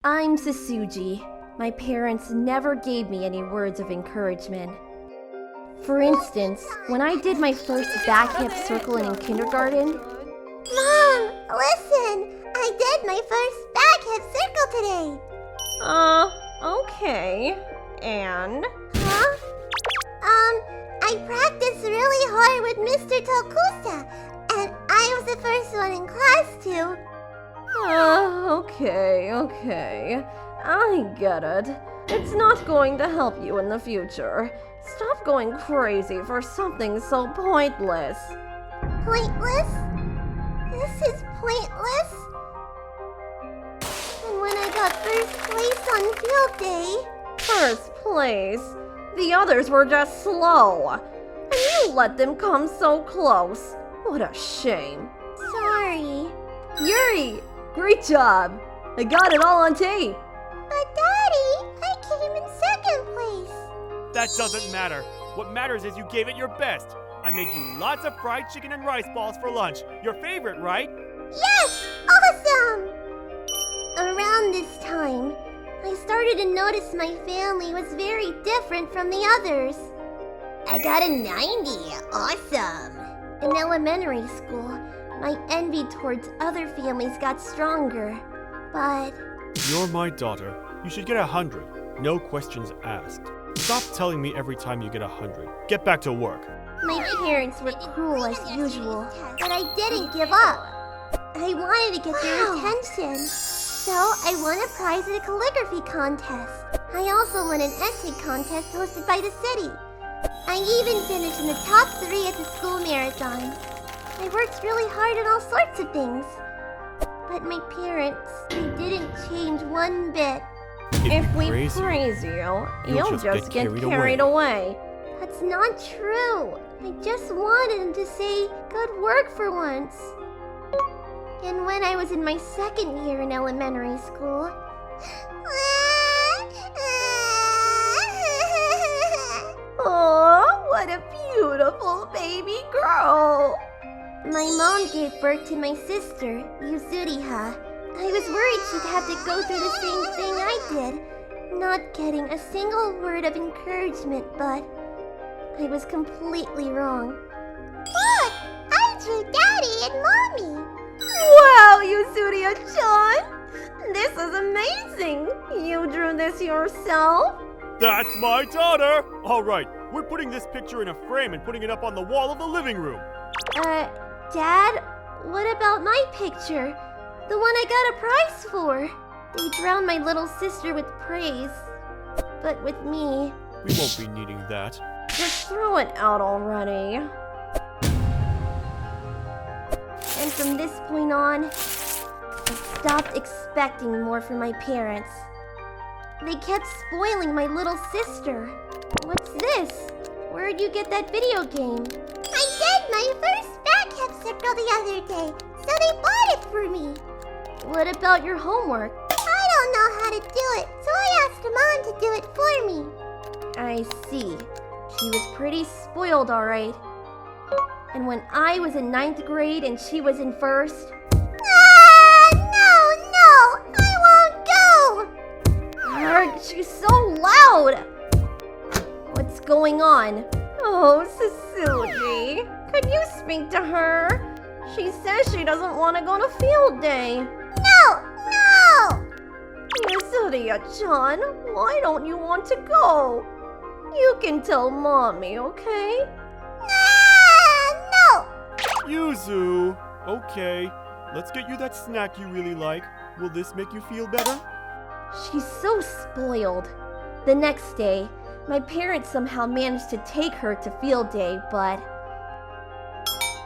I'm Sasuji. My parents never gave me any words of encouragement. For instance, when I did my first backhand circling in kindergarten... Mom, listen! I did my first backhand circle today! Okay. And? Huh? I practiced really hard with Mr. Tokusa, and I was the first one in class too. Okay. I get it. It's not going to help you in the future. Stop going crazy for something so pointless. Pointless? This is pointless? And when I got first place on field day... First place? The others were just slow. And you let them come so close. What a shame. Sorry. Yuri! Great job! I got it all on tape. But Daddy, I came in second place. That doesn't matter. What matters is you gave it your best. I made you lots of fried chicken and rice balls for lunch. Your favorite, right? Yes! Awesome! Around this time, I started to notice my family was very different from the others. I got a 90. Awesome! In elementary school, my envy towards other families got stronger. But... You're my daughter. You should get 100. No questions asked. Stop telling me every time you get 100. Get back to work. My parents were cruel as usual. But I didn't give up. I wanted to get their attention. So I won a prize at a calligraphy contest. I also won an essay contest hosted by the city. I even finished in the top 3 at the school marathon. I worked really hard on all sorts of things. But my parents, they didn't change one bit. If we praise you, you'll just get carried away. That's not true. I just wanted them to say good work for once. And when I was in my second year in elementary school... Oh, what a beautiful baby girl! My mom gave birth to my sister, Yuzuriha. I was worried she'd have to go through the same thing I did, not getting a single word of encouragement, but I was completely wrong. Look! I drew Daddy and Mommy! Wow, Yuzuriha-chan! This is amazing! You drew this yourself? That's my daughter! Alright, we're putting this picture in a frame and putting it up on the wall of the living room. Dad, what about my picture? The one I got a prize for. They drowned my little sister with praise. But with me... We won't be needing that. Just throw it out already. And from this point on, I stopped expecting more from my parents. They kept spoiling my little sister. What's this? Where'd you get that video game? I did my first backhand circle the other day, so they bought it for me. What about your homework? I don't know how to do it, so I asked Mom to do it for me. I see. She was pretty spoiled, alright. And when I was in 9th grade and she was in 1st... No, I won't go! Arg, she's so loud! What's going on? Oh, Sasuji, could you speak to her? She says she doesn't want to go to field day. No! Yuzuriha-chan, why don't you want to go? You can tell Mommy, okay? No! Yuzu! Okay, let's get you that snack you really like. Will this make you feel better? She's so spoiled. The next day, my parents somehow managed to take her to field day, but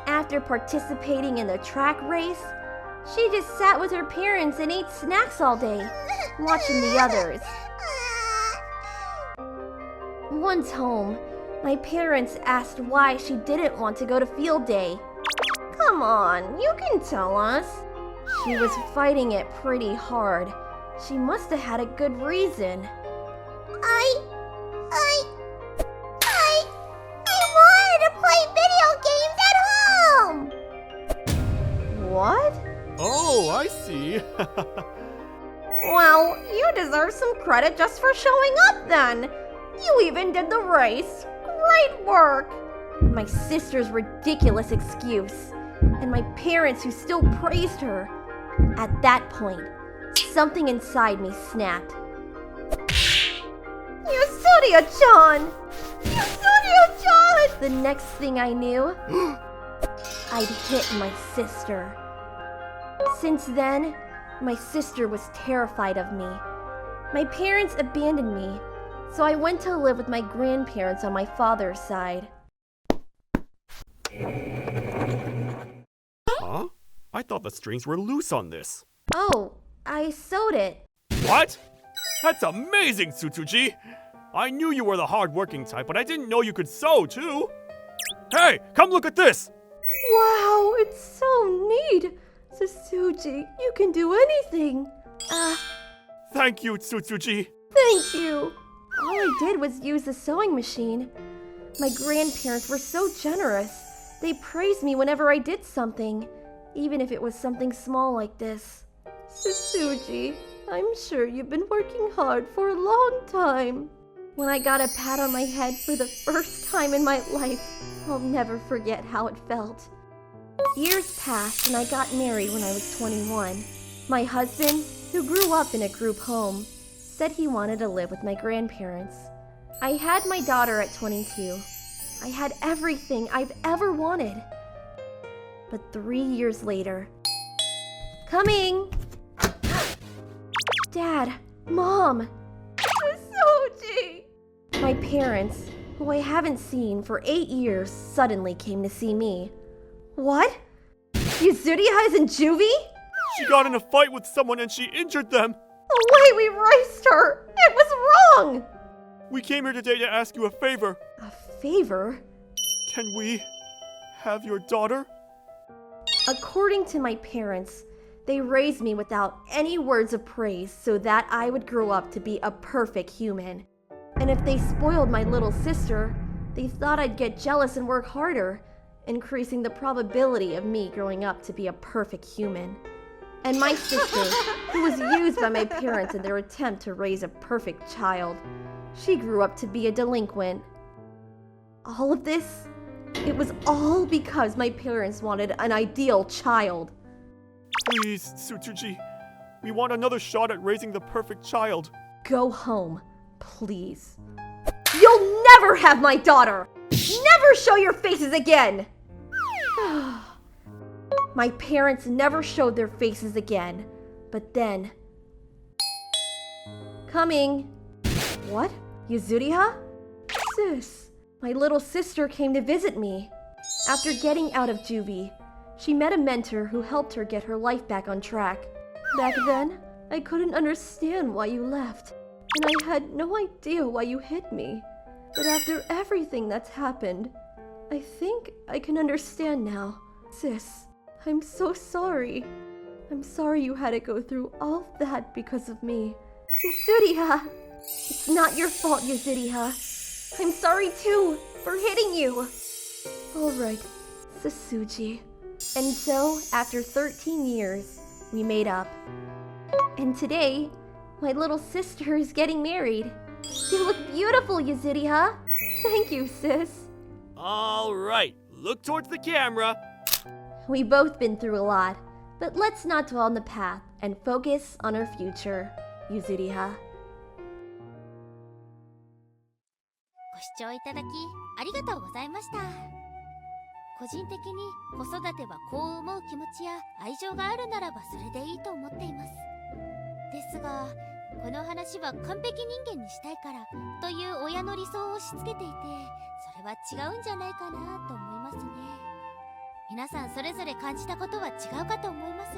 after participating in the track race, she just sat with her parents and ate snacks all day, watching the others. Once home, my parents asked why she didn't want to go to field day. Come on, you can tell us. She was fighting it pretty hard. She must have had a good reason. I wanted to play video games at home! What? Oh, I see. Well, you deserve some credit just for showing up then. You even did the race. Great work. My sister's ridiculous excuse, and my parents who still praised her. At that point, something inside me snapped. Yasuria-chan! Yasuria-chan! The next thing I knew, I'd hit my sister. Since then, my sister was terrified of me. My parents abandoned me, so I went to live with my grandparents on my father's side. Huh? I thought the strings were loose on this. Oh, I sewed it. What? That's amazing, Tsutsuji! I knew you were the hard-working type, but I didn't know you could sew, too! Hey, come look at this! Wow, it's so neat! Sasuji, you can do anything! Thank you, Tsutsuji! Thank you! All I did was use the sewing machine. My grandparents were so generous. They praised me whenever I did something, even if it was something small like this. Sasuji, I'm sure you've been working hard for a long time. When I got a pat on my head for the first time in my life, I'll never forget how it felt. Years passed and I got married when I was 21. My husband, who grew up in a group home, said he wanted to live with my grandparents. I had my daughter at 22. I had everything I've ever wanted. But 3 years later... Coming! Dad! Mom! Sasuji! My parents, who I haven't seen for 8 years, suddenly came to see me. What? Yasuria is in juvie? She got in a fight with someone and she injured them! The way we raised her! It was wrong! We came here today to ask you a favor. A favor? Can we have your daughter? According to my parents, they raised me without any words of praise so that I would grow up to be a perfect human. And if they spoiled my little sister, they thought I'd get jealous and work harder, increasing the probability of me growing up to be a perfect human. And my sister, who was used by my parents in their attempt to raise a perfect child, she grew up to be a delinquent. All of this, it was all because my parents wanted an ideal child. Please, Tsutsuji. We want another shot at raising the perfect child. Go home, please. You'll never have my daughter! Never show your faces again! My parents never showed their faces again, but then... Coming. What? Yasuria? Sis, my little sister came to visit me. After getting out of juvie, she met a mentor who helped her get her life back on track. Back then, I couldn't understand why you left, and I had no idea why you hit me. But after everything that's happened, I think I can understand now. Sis, I'm so sorry. I'm sorry you had to go through all that because of me. Yasuria! It's not your fault, Yasuria. I'm sorry too, for hitting you. Alright, Sasuji. And so, after 13 years, we made up. And today, my little sister is getting married. You look beautiful, Yasuria. Thank you, sis. Alright, look towards the camera. We've both been through a lot, but let's not dwell on the past and focus on our future, Yasuria. ご視聴いただきありがとうございました。個人的に子育てはこう思う気持ちや愛情があるならばそれでいいと思っています。ですが、この話は完璧人間にしたいからという親の理想を押し付けていて、それは違うんじゃないかなと思いますね。皆さんそれぞれ感じたことは違うかと思います。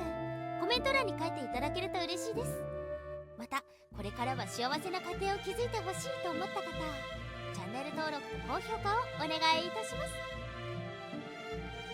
コメント欄に書いていただけると嬉しいです。また、これからは幸せな家庭を築いてほしいと思った方、チャンネル登録と高評価をお願いいたします。